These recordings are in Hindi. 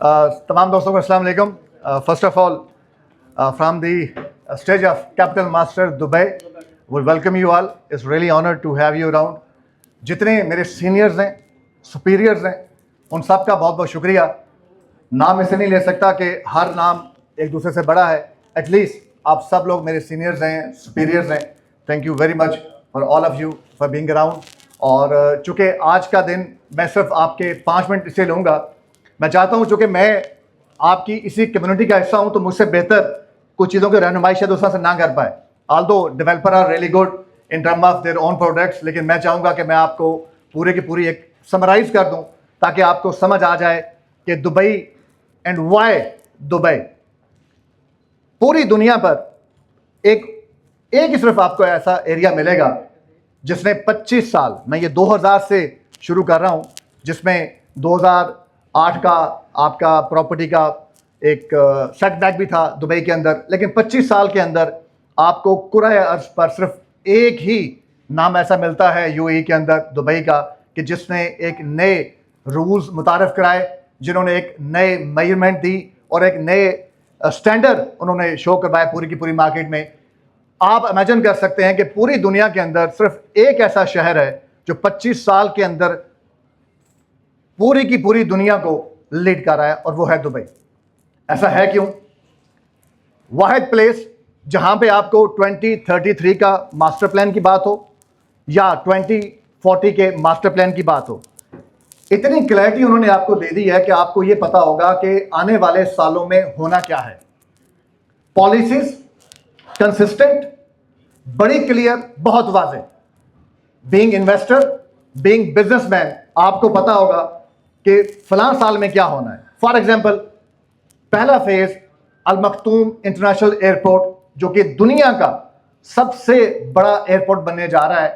तमाम दोस्तों को अस्सलाम वालेकुम। First of all from the stage of Capital Master Dubai we welcome you all. It's really honour to have you around. जितने मेरे सीनियर्स हैं, सुपीरियर्स हैं, उन सब का बहुत बहुत शुक्रिया। नाम ऐसे नहीं ले सकता कि हर नाम एक दूसरे से बड़ा है। एटलीस्ट आप सब लोग मेरे सीनियर्स हैं, सुपीरियर्स हैं। Thank you very much for all of you for being around. और चूँकि आज का दिन मैं सिर्फ आपके 5 मिनट इससे लूँगा, मैं चाहता हूँ चूँकि मैं आपकी इसी कम्युनिटी का हिस्सा हूँ तो मुझसे बेहतर कुछ चीज़ों की रहनुमाई शायद दूसरा से ना कर पाए। Although developer are really good in term of their own products, लेकिन मैं चाहूँगा कि मैं आपको पूरे की पूरी एक समराइज़ कर दूँ ताकि आपको समझ आ जाए कि दुबई एंड वाई दुबई। पूरी दुनिया पर एक ही सिर्फ आपको ऐसा एरिया मिलेगा जिसने 25 साल, मैं ये 2000 से शुरू कर रहा हूँ, जिसमें 2008 का आपका प्रॉपर्टी का एक सेटबैक भी था दुबई के अंदर, लेकिन 25 साल के अंदर आपको कुराए अर्ज पर सिर्फ एक ही नाम ऐसा मिलता है यूएई के अंदर, दुबई का, कि जिसने एक नए रूल्स मुतारफ़ कराए, जिन्होंने एक नए मेजरमेंट दी और एक नए स्टैंडर्ड उन्होंने शो करवाया पूरी की पूरी मार्केट में। आप इमेजिन कर सकते हैं कि पूरी दुनिया के अंदर सिर्फ एक ऐसा शहर है जो 25 साल के अंदर पूरी की पूरी दुनिया को लीड कर रहा है, और वो है दुबई। ऐसा है क्यों? वाहिद प्लेस जहां पे आपको 2033 का मास्टर प्लान की बात हो या 2040 के मास्टर प्लान की बात हो, इतनी क्लैरिटी उन्होंने आपको दे दी है कि आपको ये पता होगा कि आने वाले सालों में होना क्या है। पॉलिसीज कंसिस्टेंट, बड़ी क्लियर, बहुत वाज़ेह। बीइंग इन्वेस्टर, बीइंग बिजनेसमैन, आपको पता होगा कि फलां साल में क्या होना है। फॉर एग्जाम्पल, पहला फेज अल मखतूम इंटरनेशनल एयरपोर्ट, जो कि दुनिया का सबसे बड़ा एयरपोर्ट बनने जा रहा है,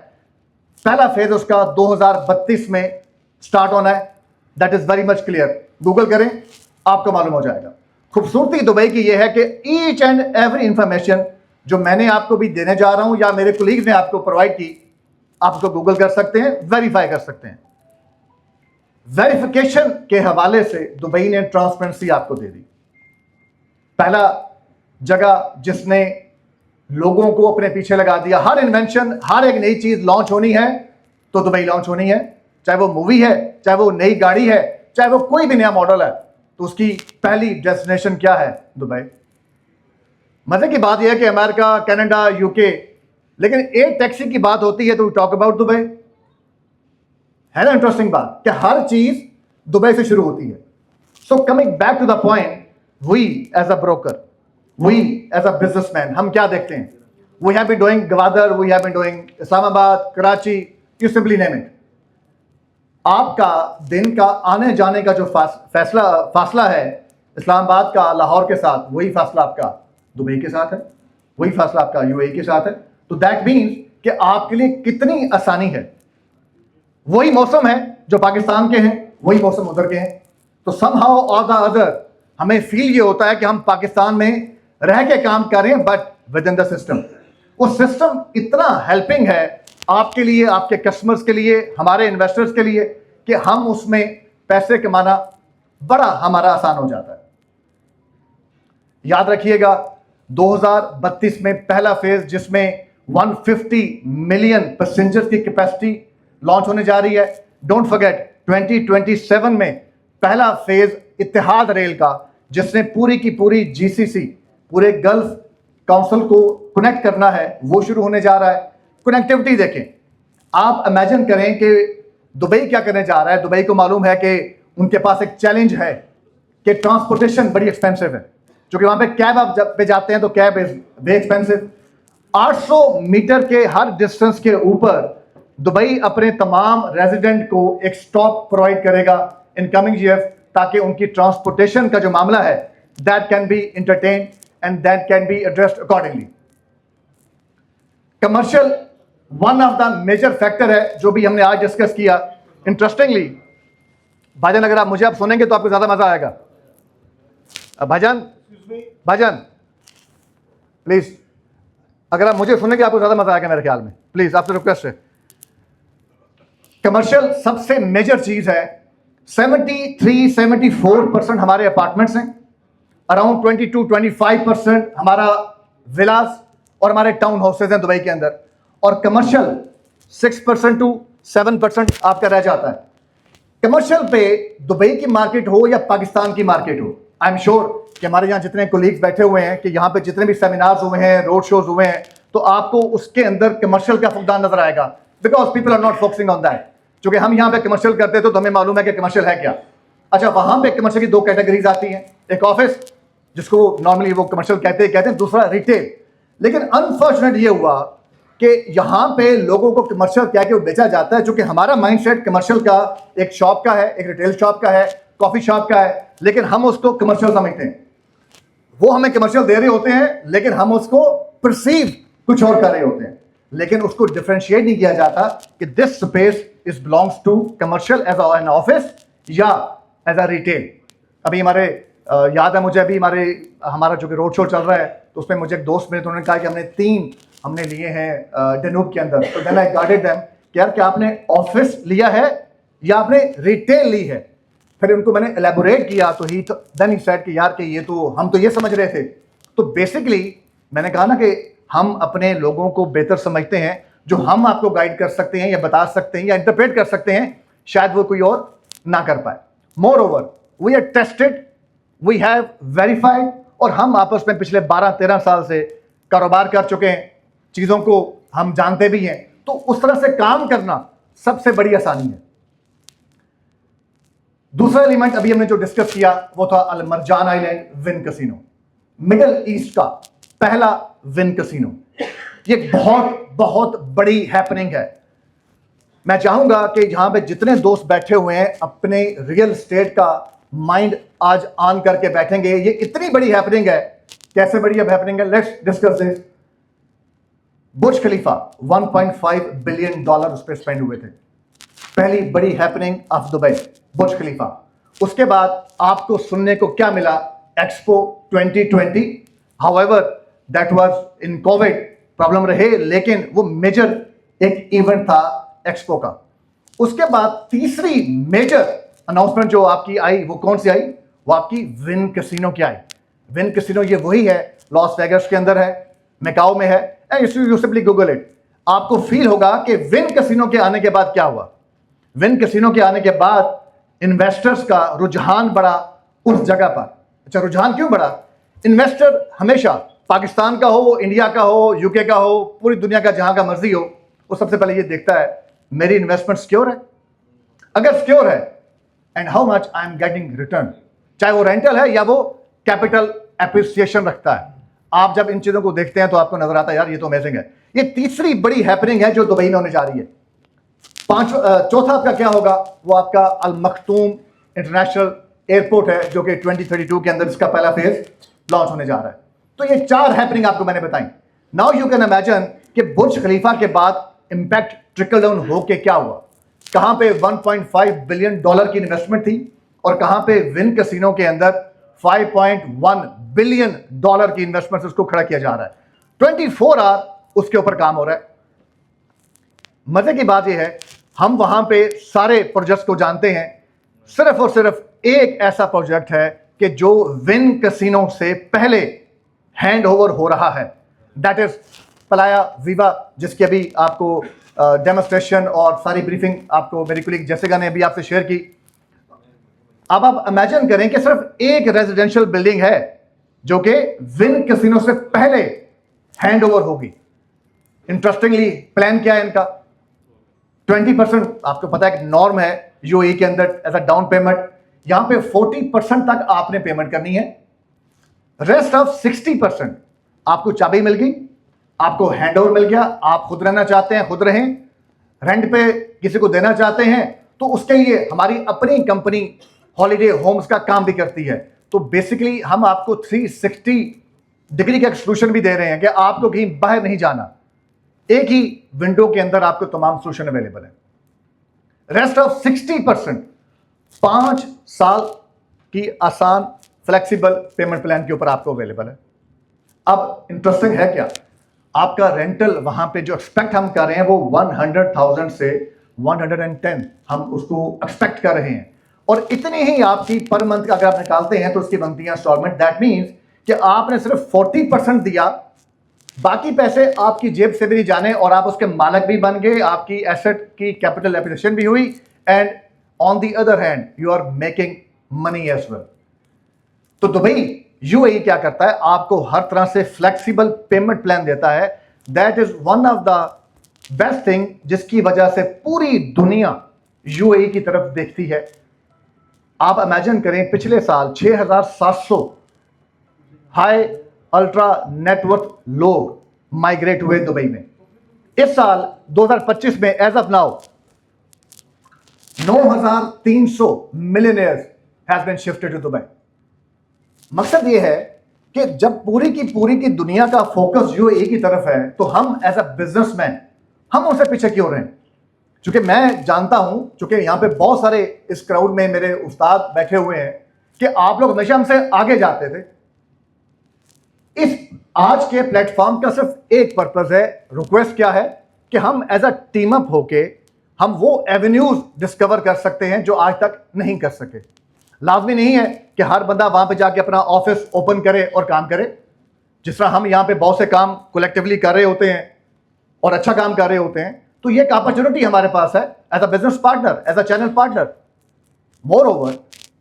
पहला फेज उसका 2032 में स्टार्ट होना है। That is very much clear. Google करें, आपको मालूम हो जाएगा। खूबसूरती दुबई की यह है कि ईच एंड एवरी इंफॉर्मेशन जो मैंने आपको भी देने जा रहा हूं या मेरे कोलीग्स ने आपको प्रोवाइड की, आप उसको गूगल कर सकते हैं, वेरीफाई कर सकते हैं। वेरिफिकेशन के हवाले से दुबई ने ट्रांसपेरेंसी आपको दे दी। पहला जगह जिसने लोगों को अपने पीछे लगा दिया। हर इन्वेंशन, हर एक नई चीज लॉन्च होनी है तो दुबई लॉन्च होनी है। चाहे वो मूवी है, चाहे वो नई गाड़ी है, चाहे वो कोई भी नया मॉडल है, तो उसकी पहली डेस्टिनेशन क्या है? दुबई। मजे की बात यह है कि अमेरिका, कनाडा, यूके, लेकिन एयर टैक्सी की बात होती है तो टॉक अबाउट दुबई। है ना इंटरेस्टिंग बात कि हर चीज दुबई से शुरू होती है। So coming back to the point, we as a broker, we as a businessman, हम क्या देखते हैं? We have been doing Gwadar, we have been doing Islamabad, Karachi, you simply name it. आपका दिन का आने जाने का जो फासला है इस्लामाबाद का लाहौर के साथ, वही फासला आपका दुबई के साथ है, वही फासला आपका यूएई के साथ है। तो दैट मीन्स कि आपके लिए कितनी आसानी है। वही मौसम है जो पाकिस्तान के हैं, वही मौसम उधर के हैं। तो समहाउ और द अदर हमें फील ये होता है कि हम पाकिस्तान में रह के काम कर रहे हैं, but with in the system. वो सिस्टम इतना हेल्पिंग है आपके लिए, आपके कस्टमर्स के लिए, हमारे इन्वेस्टर्स के लिए, कि हम उसमें पैसे कमाना बड़ा हमारा आसान हो जाता है। याद रखिएगा, 2032 में पहला फेज जिसमें 150 मिलियन पैसेंजर्स की कैपेसिटी लॉन्च होने जा रही है। डोंट फॉरगेट 2027 में पहला फेज इत्तेहाद रेल का, जिसने पूरी की पूरी जीसीसी, पूरे गल्फ काउंसिल को कनेक्ट करना है, वो शुरू होने जा रहा है। कनेक्टिविटी देखें, आप इमेजिन करें कि दुबई क्या करने जा रहा है। दुबई को मालूम है कि उनके पास एक चैलेंज है कि ट्रांसपोर्टेशन बड़ी एक्सपेंसिव है, क्योंकि वहां पे कैब आप जब पे जाते हैं तो cab is very expensive. 800 metre के हर डिस्टेंस के ऊपर दुबई अपने तमाम रेजिडेंट को एक स्टॉप प्रोवाइड करेगा इन कमिंग ईयर्स, ताकि उनकी ट्रांसपोर्टेशन का जो मामला है that can be entertain and that can be addressed accordingly. Commercial one of the major factor है जो भी हमने आज डिस्कस किया। इंटरेस्टिंगली भाईजान, अगर आप मुझे आप सुनेंगे तो आपको ज्यादा मजा आएगा। भाईजान, भाईजान प्लीज, अगर आप मुझे सुनेंगे आपको ज्यादा मजा आएगा मेरे ख्याल में। प्लीज आपसे रिक्वेस्ट है। कमर्शियल सबसे मेजर चीज है 73-74% हमारे अपार्टमेंट्स हैं, अराउंड 22-25% हमारा विलास और हमारे टाउन हाउसेज हैं दुबई के अंदर, और कमर्शियल 6% to 7% आपका रह जाता है। कमर्शियल पे दुबई की मार्केट हो या पाकिस्तान की मार्केट हो, आई एम श्योर कि हमारे यहाँ जितने कोलीग्स बैठे हुए हैं कि यहाँ पे जितने भी सेमिनार्स हुए हैं, रोड शोज हुए हैं, तो आपको उसके अंदर कमर्शियल का फुकदान नजर आएगा, because people are not focusing on that. क्योंकि हम यहाँ पे कमर्शियल करते तो हमें मालूम है कि कमर्शियल है क्या। अच्छा, वहां पे कमर्शियल की दो कैटेगरीज आती हैं, एक ऑफिस जिसको नॉर्मली वो कमर्शियल कहते हैं, दूसरा रिटेल। लेकिन अनफॉर्चुनेट ये हुआ कि यहाँ पे लोगों को कमर्शियल क्या के बेचा जाता है, क्योंकि हमारा माइंडसेट कमर्शियल का एक शॉप का है, एक रिटेल शॉप का है, कॉफी शॉप का है, लेकिन हम उसको कमर्शियल समझते हैं। वो हमें कमर्शियल दे रहे होते हैं, लेकिन हम उसको परसीव कुछ और कर रहे होते हैं, लेकिन उसको डिफरेंशिएट नहीं किया जाता कि this space is belongs to commercial as an office या एज अ रिटेल। अभी हमारे याद है मुझे, अभी हमारा जो कि रोड शो चल रहा है, तो उसमें मुझे एक दोस्त मिले तो उन्होंने कहा कि हमने लिए हैं डेनूब के अंदर। तो देन आई गाइडेड देम कि यार क्या आपने ऑफिस लिया है या आपने रिटेल ली है। फिर उनको मैंने एलैबोरेट किया, तो देन ही सेड कि यार कि ये तो हम तो ये समझ रहे थे। तो बेसिकली मैंने कहा ना कि हम अपने लोगों को बेहतर समझते हैं, जो हम आपको गाइड कर सकते हैं या बता सकते हैं या इंटरप्रेट कर सकते हैं, शायद वो कोई और ना कर पाए। Moreover we are tested, we have verified, और हम आपस में पिछले 12-13 साल से कारोबार कर चुके हैं, चीजों को हम जानते भी हैं। तो उस तरह से काम करना सबसे बड़ी आसानी है। दूसरा एलिमेंट अभी हमने जो डिस्कस किया वो था Al Marjan island Wynn casino, middle east का पहला विन कैसीनो। ये बहुत बहुत बड़ी हैपनिंग है। मैं चाहूंगा कि यहां पे जितने दोस्त बैठे हुए हैं अपने रियल एस्टेट का माइंड आज ऑन करके बैठेंगे। ये इतनी बड़ी हैपनिंग है। कैसे बड़ी अब हैपनिंग है, let's discuss this. Burj Khalifa 1.5 billion dollar उस पर स्पेंड हुए थे, पहली बड़ी हैपनिंग ऑफ दुबई, बुर्ज खलीफा। उसके बाद आपको सुनने को क्या मिला, expo 2020। However that was in Covid, problem रहे, लेकिन वो मेजर एक इवेंट था एक्सपो का। उसके बाद तीसरी मेजर अनाउंसमेंट जो आपकी आई वो कौन सी आई, वो आपकी विन कैसीनो की आई। विन कैसीनो ये वही है, लॉस वेगस के अंदर है, मैकाओ में है। यू सिंपली गूगल इट, आपको फील होगा कि विन कैसीनो के आने के बाद क्या हुआ। विन कैसीनो के आने के बाद इन्वेस्टर्स का रुझान बढ़ा उस जगह पर। अच्छा, रुझान क्यों बढ़ा? इन्वेस्टर हमेशा पाकिस्तान का हो, इंडिया का हो, यूके का हो, पूरी दुनिया का जहां का मर्जी हो, वो सबसे पहले ये देखता है मेरी इन्वेस्टमेंट सिक्योर है। अगर सिक्योर है and how much I am getting return, चाहे वो रेंटल है या वो कैपिटल एप्रिसिएशन रखता है। आप जब इन चीजों को देखते हैं तो आपको नजर आता है यार ये तो अमेजिंग है। ये तीसरी बड़ी हैपनिंग है जो दुबई में होने जा रही है। चौथा आपका क्या होगा, वो आपका अल मखतूम इंटरनेशनल एयरपोर्ट है, जो कि 2032 के अंदर इसका पहला फेज लॉन्च होने जा रहा है। तो ये 4 हैपनिंग आपको मैंने बताई। नाउ यू कैन इमेजिन कि बुर्ज खलीफा के बाद इंपैक्ट ट्रिकल डाउन होके क्या हुआ। कहां पे 1.5 बिलियन डॉलर की इन्वेस्टमेंट थी और कहां पे विन कैसीनो के अंदर 5.1 बिलियन डॉलर की इन्वेस्टमेंट उसको खड़ा किया जा रहा है। 24 आवर उसके ऊपर काम हो रहा है। मजे की बात यह है, हम वहां पे सारे प्रोजेक्ट्स को जानते हैं, सिर्फ और सिर्फ एक ऐसा प्रोजेक्ट है कि जो विन कैसीनो से पहले हैंड ओवर हो रहा है, दैट इज पलाया वीवा, जिसकी अभी आपको डेमोस्ट्रेशन और सारी ब्रीफिंग आपको मेरी कलीग जेसिका ने अभी आपसे शेयर की। अब आप इमेजिन करें कि सिर्फ एक रेजिडेंशियल बिल्डिंग है जो कि विन कैसीनो से पहले हैंड ओवर होगी। इंटरेस्टिंगली प्लान क्या है इनका, 20% आपको पता है कि नॉर्म है यूएई के अंदर एज अ डाउन पेमेंट। यहां पे 40% तक आपने पेमेंट करनी है, रेस्ट ऑफ 60% आपको चाबी मिल गई, आपको हैंडओवर मिल गया। आप खुद रहना चाहते हैं खुद रहें, रेंट पे किसी को देना चाहते हैं तो उसके लिए हमारी अपनी कंपनी हॉलीडे होम्स का काम भी करती है। तो बेसिकली हम आपको 360 डिग्री का सोल्यूशन भी दे रहे हैं कि आपको कहीं बाहर नहीं जाना, एक ही विंडो के अंदर आपको तमाम सोल्यूशन अवेलेबल है। रेस्ट ऑफ 60% 5 साल की आसान फ्लेक्सिबल पेमेंट प्लान के ऊपर आपको अवेलेबल है। अब इंटरेस्टिंग है क्या, आपका रेंटल वहां पे जो एक्सपेक्ट हम कर रहे हैं वो 100,000 से 110 हम उसको एक्सपेक्ट कर रहे हैं। और इतनी ही आपकी पर मंथ अगर आप निकालते हैं तो उसकी बनती है इंस्टॉलमेंट। दैट मीन्स कि आपने सिर्फ 40% दिया, बाकी पैसे आपकी जेब से भी नहीं जाने और आप उसके मालिक भी बन गए, आपकी एसेट की कैपिटल एप्रिसिएशन भी हुई, and on the other hand you are making money as well. तो दुबई यूएई क्या करता है, आपको हर तरह से फ्लेक्सिबल पेमेंट प्लान देता है। That is one of the best thing जिसकी वजह से पूरी दुनिया यूएई की तरफ देखती है। आप इमेजिन करें, पिछले साल 6700 हाई अल्ट्रा नेटवर्थ लोग माइग्रेट हुए दुबई में। इस साल 2025 में as of now 9300 millionaires has been shifted to Dubai. मकसद यह है कि जब पूरी की दुनिया का फोकस यूएई की तरफ है तो हम एज अ बिजनेसमैन हम उनसे पीछे क्यों रहे? चूंकि मैं जानता हूं, चूंकि यहां पे बहुत सारे इस क्राउड में मेरे उस्ताद बैठे हुए हैं कि आप लोग हमेशा हमसे आगे जाते थे। इस आज के प्लेटफॉर्म का सिर्फ एक पर्पस है, रिक्वेस्ट क्या है कि हम एज अ टीम अप होके हम वो एवेन्यूज डिस्कवर कर सकते हैं जो आज तक नहीं कर सके। लाजमी नहीं है कि हर बंदा वहां पे जाके अपना ऑफिस ओपन करे और काम करे। जिस तरह हम यहां पे बहुत से काम कलेक्टिवली कर रहे होते हैं और अच्छा काम कर रहे होते हैं, तो ये एक अपॉर्चुनिटी हमारे पास है as a business partner, as a channel partner. Moreover,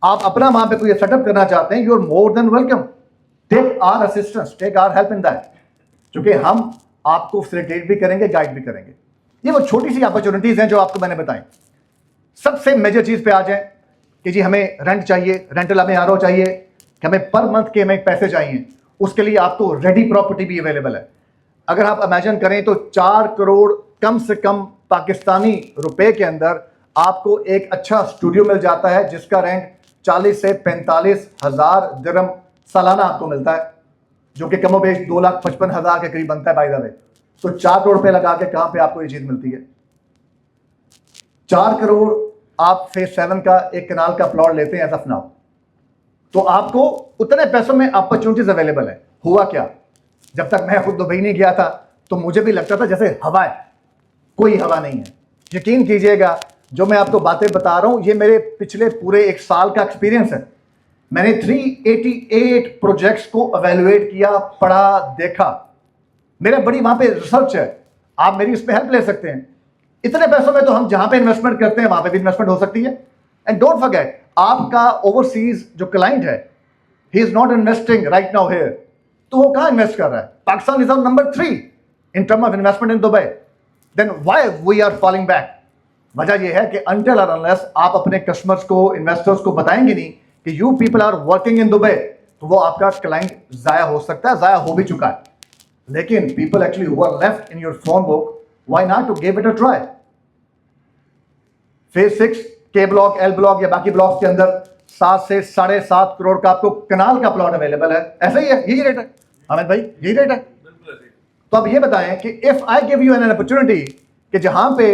आप अपना वहां पे कोई सेटअप करना चाहते हैं, you are more than welcome. Take our assistance, take our help in that, क्योंकि हम आपको फैसिलिटेट भी करेंगे, गाइड भी करेंगे। ये वो छोटी सी अपॉर्चुनिटीज हैं जो आपको मैंने बताई। सबसे मेजर चीज पे आ जाए कि जी हमें रेंट चाहिए, रेंटल हमें आरओ चाहिए, कि हमें पर मंथ के हमें पैसे चाहिए, उसके लिए आपको रेडी प्रॉपर्टी भी अवेलेबल है। अगर आप इमेजिन करें तो 4 करोड़ कम से कम पाकिस्तानी रुपए के अंदर आपको एक अच्छा स्टूडियो मिल जाता है जिसका रेंट 40 से 45 हजार दिरहम सालाना आपको मिलता है, जो कि कमोबेश 2,55,000 के करीब बनता है बाय द वे। तो 4 करोड़ रुपए लगा के कहां पे आपको ये चीज मिलती है? 4 करोड़ आप फेज 7 का एक कनाल का प्लॉट लेते हैं एज ऑफ नाउ, तो आपको उतने पैसों में अपॉर्चुनिटीज अवेलेबल है। हुआ क्या, जब तक मैं खुद दुबई नहीं गया था तो मुझे भी लगता था जैसे हवा है, कोई हवा नहीं है। यकीन कीजिएगा, जो मैं आपको बातें बता रहा हूं ये मेरे पिछले पूरे 1 साल का एक्सपीरियंस है। मैंने 388 प्रोजेक्ट्स को एवेलुएट किया, पढ़ा, देखा। मेरा बड़ी वहां पे रिसर्च है, आप मेरी इसमें हेल्प ले सकते हैं। इतने पैसों में तो हम जहां पे इन्वेस्टमेंट करते हैं वहां पे भी इन्वेस्टमेंट हो सकती है। एंड डोंट फॉरगेट, आपका ओवरसीज जो क्लाइंट है, he is not investing right now here, तो वो कहां इन्वेस्ट कर रहा है? Pakistan is on number 3 in term of investment in Dubai. Then why we are falling back? वजह यह है कि अनटिल और अनलेस आप अपने कस्टमर्स को, इन्वेस्टर्स को बताएंगे नहीं कि you people are working in Dubai, तो वो आपका क्लाइंट जाया हो सकता है, जाया हो भी चुका है। लेकिन people actually who are left in your phone book, why not to give it a try? Phase 6 के ब्लॉक, एल ब्लॉक या बाकी ब्लॉक्स के अंदर 7 से 7.5 करोड़ का आपको कनाल का प्लॉट अवेलेबल है। ऐसा ही है, यही रेट है अमित भाई, यही रेट है। तो अब ये बताएं कि if I give you an opportunity कि जहां पे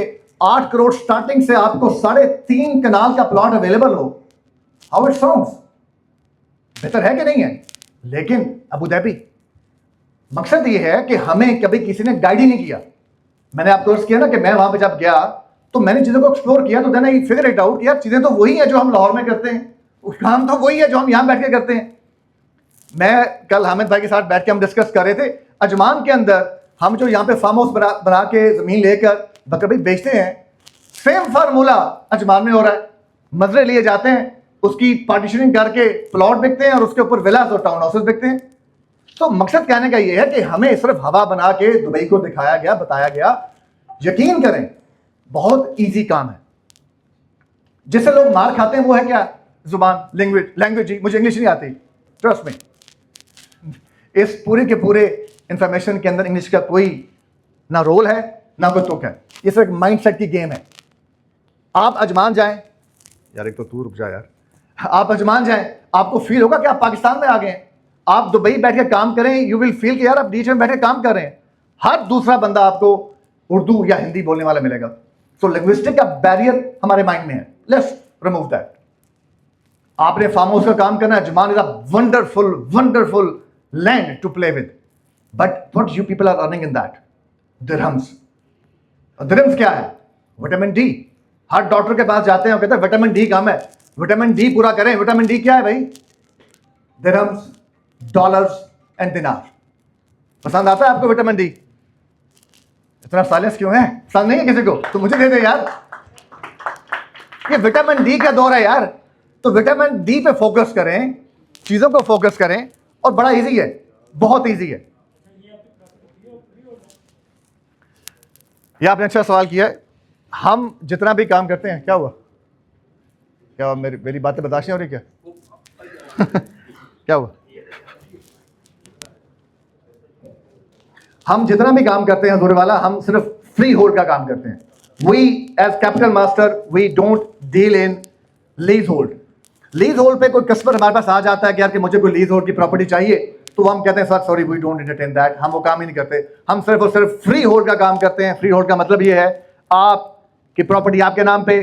8 करोड़ स्टार्टिंग से आपको 3.5 कनाल का प्लॉट अवेलेबल हो, हाउ इट साउंड्स? बेहतर है कि नहीं है? लेकिन अबू धाबी, मकसद ये है कि हमें कभी किसी ने गाइड ही नहीं किया। मैंने आपको अर्ज किया ना कि मैं वहां पे जब गया तो मैंने चीजों को एक्सप्लोर किया, तो then I figure it out, यार चीजें तो वही है जो हम लाहौर में करते हैं, काम तो वही है जो हम यहां बैठ के करते हैं। मैं कल हामिद भाई के साथ बैठ के हम डिस्कस कर रहे थे, अजमान के अंदर हम जो यहाँ पे फार्म हाउस बना के जमीन लेकर बकरी बेचते हैं, सेम फार्मूला अजमान में हो रहा है। मजरे लिए जाते हैं, उसकी पार्टीशनिंग करके प्लॉट बिकते हैं और उसके ऊपर विलास और टाउन हाउसेस बिकते हैं। तो मकसद कहने का यह है कि हमें सिर्फ हवा बना के दुबई को दिखाया गया, बताया गया। यकीन करें, बहुत इजी काम है। जिससे लोग मार खाते हैं वो है क्या? जुबान, लैंग्वेज जी, मुझे इंग्लिश नहीं आती, ट्रस्ट में। इस पूरे के पूरे इंफॉर्मेशन के अंदर इंग्लिश का कोई ना रोल है ना कोई तुक है। ये सिर्फ माइंडसेट की गेम है। आप अजमान जाएं, यार एक तो तू रुक जा यार, आप अजमान जाएं, आपको फील होगा कि आप पाकिस्तान में आ गए हैं। आप दुबई बैठ के काम करें, यू विल फील कि यार आप बीच में बैठ के काम कर रहे हैं। हर दूसरा बंदा आपको उर्दू या हिंदी बोलने वाला मिलेगा। सो लिंग्विस्टिक का बैरियर हमारे माइंड में है, लेट्स रिमूव दैट। आपने फार्म हाउस का काम करना है, Ajman is a wonderful land to play with, but what you people are earning in that? Dirhams. Dirhams क्या है? Vitamin D. हर डॉक्टर के पास जाते हैं, वो कहते हैं विटामिन डी कम है। विटामिन डी पूरा करें। विटामिन डी क्या है भाई? दिरहम्स, डॉलर्स एंड दिनार। पसंद आता है आपको विटामिन डी? इतना साइलेंस क्यों है? पसंद नहीं है किसी को तो मुझे दे दे यार। ये विटामिन डी का दौर है यार, तो विटामिन डी पे फोकस करें, चीजों को फोकस करें, और बड़ा इजी है, बहुत इजी है। ये आपने अच्छा सवाल किया है। हम जितना भी काम करते हैं, क्या हुआ? क्या मेरी बातें बर्दाश्त नहीं हो रही क्या? क्या हुआ? हम जितना भी काम करते हैं दूर वाला, हम सिर्फ फ्री होल्ड का काम करते हैं। We as Capital Master we don't deal in lease hold. Lease hold पे कोई कस्टमर हमारे पास आ जाता है कि यार कि मुझे कोई लीज होल्ड की प्रॉपर्टी चाहिए, तो हम कहते हैं sir sorry we don't entertain that. हम वो काम ही नहीं करते। हम सिर्फ और सिर्फ फ्री होल्ड का काम करते हैं। फ्री होल्ड का मतलब ये है, आपकी प्रॉपर्टी आपके नाम पे,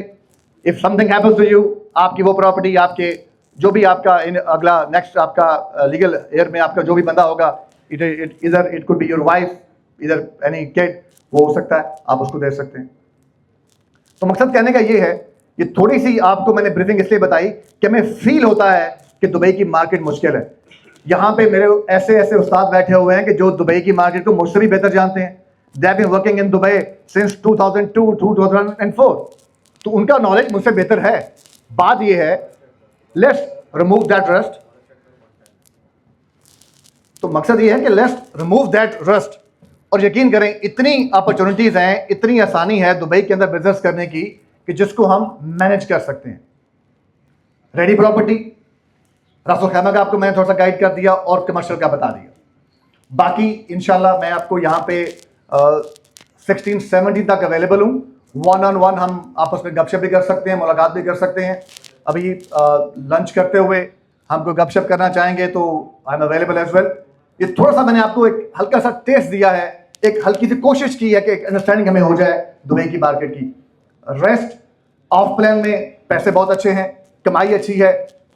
if something happens to you, आपकी वो प्रॉपर्टी, आपके जो भी आपका अगला नेक्स्ट आपका लीगल एयर में आपका जो भी बंदा होगा, it could be your wife, इधर एनी किड, वो हो सकता है, आप उसको दे सकते हैं। तो मकसद कहने का ये है, ये थोड़ी सी आपको मैंने ब्रीफिंग इसलिए बताई कि हमें फील होता है कि दुबई की मार्केट मुश्किल है। यहाँ पे मेरे ऐसे ऐसे उस्ताद बैठे हुए हैं कि जो दुबई की मार्केट को मुझसे भी बेहतर जानते हैं। They have been working in Dubai since 2002 2004, तो उनका नॉलेज मुझसे बेहतर है। बात ये है, लेट्स रिमूव दैट रस्ट। तो मकसद ये है कि लेट्स रिमूव दैट रस्ट, और यकीन करें इतनी अपॉर्चुनिटीज हैं, इतनी आसानी है दुबई के अंदर बिजनेस करने की कि जिसको हम मैनेज कर सकते हैं। रेडी प्रॉपर्टी, रासुल खैमा का आपको मैंने थोड़ा सा गाइड कर दिया और कमर्शियल का बता दिया। बाकी इंशाल्लाह मैं आपको यहाँ पे 16-17 तक अवेलेबल हूँ। 1-on-1 हम आपस में गपशप भी कर सकते हैं, मुलाकात भी कर सकते हैं। अभी लंच करते हुए हम कोई गपशप करना चाहेंगे तो I am available as well. ये थोड़ा सा मैंने आपको एक हल्का सा टेस्ट दिया है, एक हल्की सी कोशिश की है कि एक अंडरस्टैंडिंग हमें हो जाए दुबई की मार्केट की। रेस्ट ऑफ प्लान में पैसे बहुत अच्छे हैं, कमाई अच्छी है,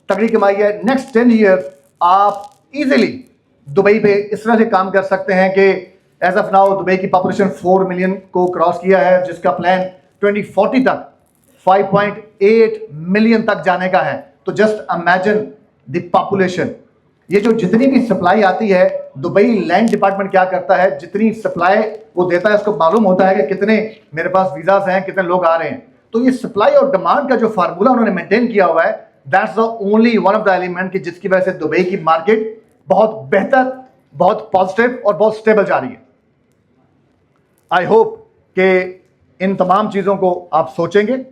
तगड़ी कमाई है। नेक्स्ट 10 ईयर आप इजीली दुबई पे इस तरह से काम कर सकते हैं कि एज ऑफ नाउ दुबई की पॉपुलेशन 4 मिलियन को क्रॉस किया है, जिसका प्लान 2040 तक 5.8 मिलियन तक जाने का है। तो जस्ट इमेजिन द पॉपुलेशन। ये जो जितनी भी सप्लाई आती है, दुबई लैंड डिपार्टमेंट क्या करता है, जितनी सप्लाई वो देता है उसको मालूम होता है कि कितने मेरे पास वीजाज हैं, कितने लोग आ रहे हैं। तो ये सप्लाई और डिमांड का जो फार्मूला उन्होंने मेंटेन किया हुआ है, that's the only one of the element कि जिसकी वजह से दुबई की मार्केट बहुत बेहतर, बहुत पॉजिटिव और बहुत स्टेबल जा रही है। आई होप कि इन तमाम चीज़ों को आप सोचेंगे,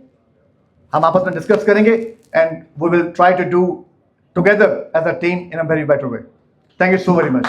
हम आपस में डिस्कस करेंगे, and we will try to do together as a team in a very better way. Thank you so very much.